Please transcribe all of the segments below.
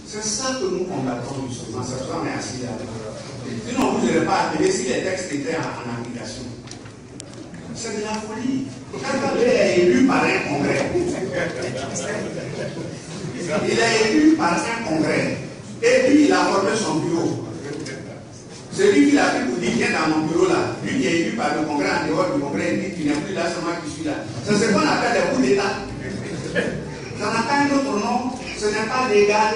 C'est ça que nous combattons justement, c'est ça qu'on est assis là. Sinon, vous n'aurez pas appelé si les textes étaient en application. C'est de la folie. Quand il est élu par un congrès, il est élu par un congrès, et lui, il a formé son bureau. C'est lui qui l'a pris pour dire, viens dans mon bureau là. Lui qui est élu par le congrès, en dehors du congrès, il dit, tu n'es plus là, c'est moi qui suis là. C'est ce qu'on appelle les coups d'État. Ça n'a pas un autre nom, ce n'est pas légal,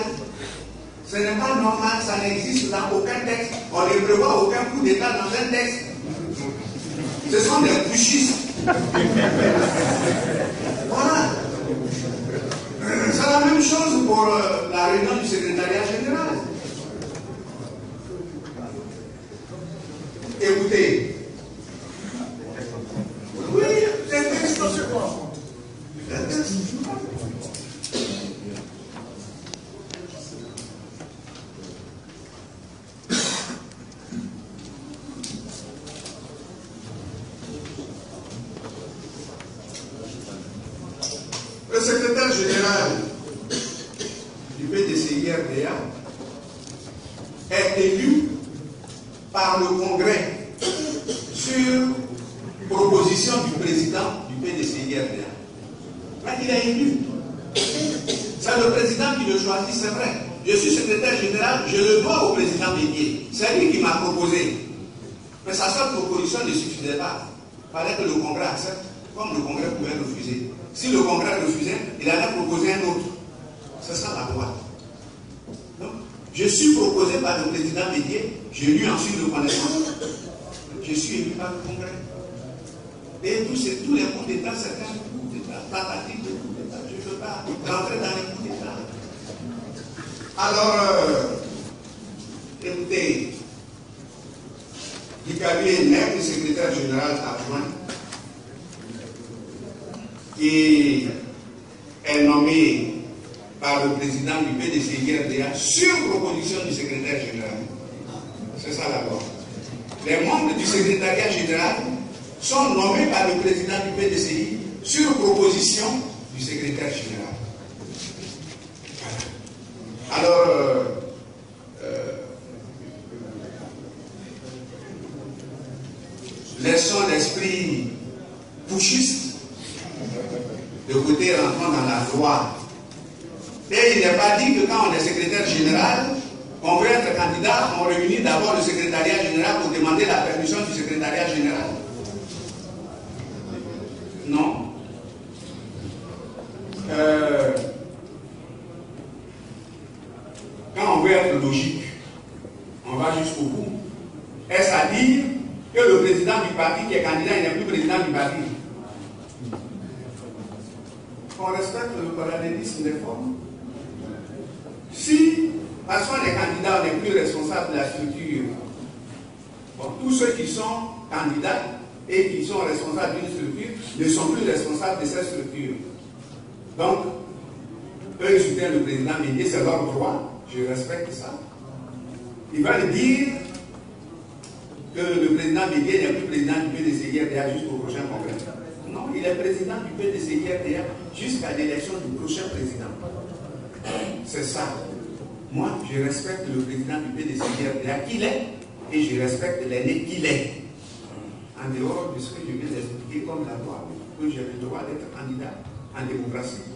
ce n'est pas normal, ça n'existe dans aucun texte. On ne prévoit aucun coup d'État dans un texte. Ce sont des putschistes. Voilà. C'est la même chose pour la réunion du secrétariat général. Écoutez. Oui, c'est un texte. Le secrétaire général du PDCI-RDA est élu par le Congrès sur proposition du président du PDCI-RDA. Il est élu. C'est le président qui le choisit, c'est vrai. Je suis secrétaire général, je le dois au président Bédié. C'est lui qui m'a proposé. Mais sa seule proposition ne suffisait pas. Il fallait que le Congrès accepte, comme le Congrès pouvait refuser. Si le Congrès refusait, il allait proposer un autre. C'est ça la loi. Donc, je suis proposé par le président Bédié, j'ai lu ensuite le connaissance. Je suis élu par le Congrès. Et tous les coups d'État, c'est un coup d'État, tentative de coup d'État. Je ne veux pas rentrer dans les coups d'État. Alors, écoutez, Dikabi n'est le secrétaire général adjoint qui est nommé par le président du PDCI-RDA sur proposition du secrétaire général. C'est ça d'abord. Les membres du secrétariat général sont nommés par le président du PDCI sur proposition du secrétaire général. Alors, laissons l'esprit putschiste de côté, rentrant dans la loi. Et il n'est pas dit que quand on est secrétaire général, on veut être candidat, on réunit d'abord le secrétariat général pour demander la permission du secrétariat général. Non. Quand on veut être logique, on va jusqu'au bout. Est-ce à dire que le président du parti qui est candidat, il n'est plus président du parti? On respecte le parallélisme des formes. Si, parce qu'on est candidat, on n'est plus responsable de la structure, bon, tous ceux qui sont candidats et qui sont responsables d'une structure ne sont plus responsables de cette structure. Donc, eux, ils soutiennent le président Bédié, c'est leur droit, je respecte ça. Ils veulent dire que le président Bédié n'est plus président du PDCI-RDA jusqu'au prochain congrès. Non, il est président du PDCI-RDA jusqu'à l'élection du prochain président. C'est ça. Moi, je respecte le président du PDCI-RDA qu'il est et je respecte l'aîné qu'il est. En dehors de ce que je viens d'expliquer comme la loi, que j'ai le droit d'être candidat en démocratie.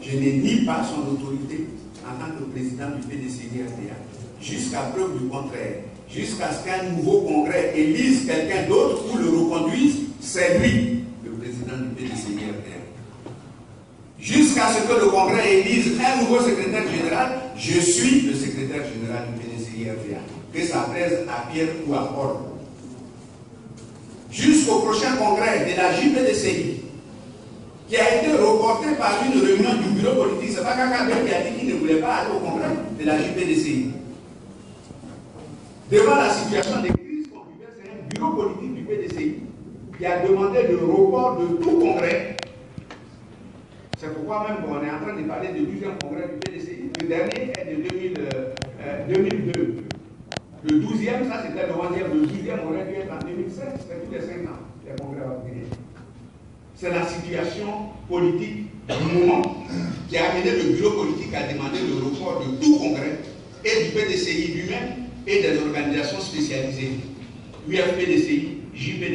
Je ne nie pas son autorité en tant que président du PDCI-RDA jusqu'à preuve du contraire. Jusqu'à ce qu'un nouveau congrès élise quelqu'un d'autre ou le reconduise, c'est lui, le président du PDCI-RDA. Jusqu'à ce que le congrès élise un nouveau secrétaire général, je suis le secrétaire général du PDCI-RDA. Que ça plaise à Pierre ou à Paul. Jusqu'au prochain congrès de la JPDCI, qui a été reporté par une réunion du bureau politique. Ce n'est pas quelqu'un qui a dit qu'il ne voulait pas aller au congrès de la JPDCI. Devant la situation des crises qu'on vivait, c'est un bureau politique du PDCI qui a demandé le report de tout congrès. C'est pourquoi même on est en train de parler du 12e congrès du PDCI. Le dernier est de 2002. Le 12e, ça c'était le 11e. Le 12e aurait dû être en 2016. C'était tous les 5 ans, les congrès ordinaires. C'est la situation politique du moment qui a amené le bureau politique qui a demandé le report de tout congrès et du PDCI lui-même et des organisations spécialisées, UFPDCI, JPDCI.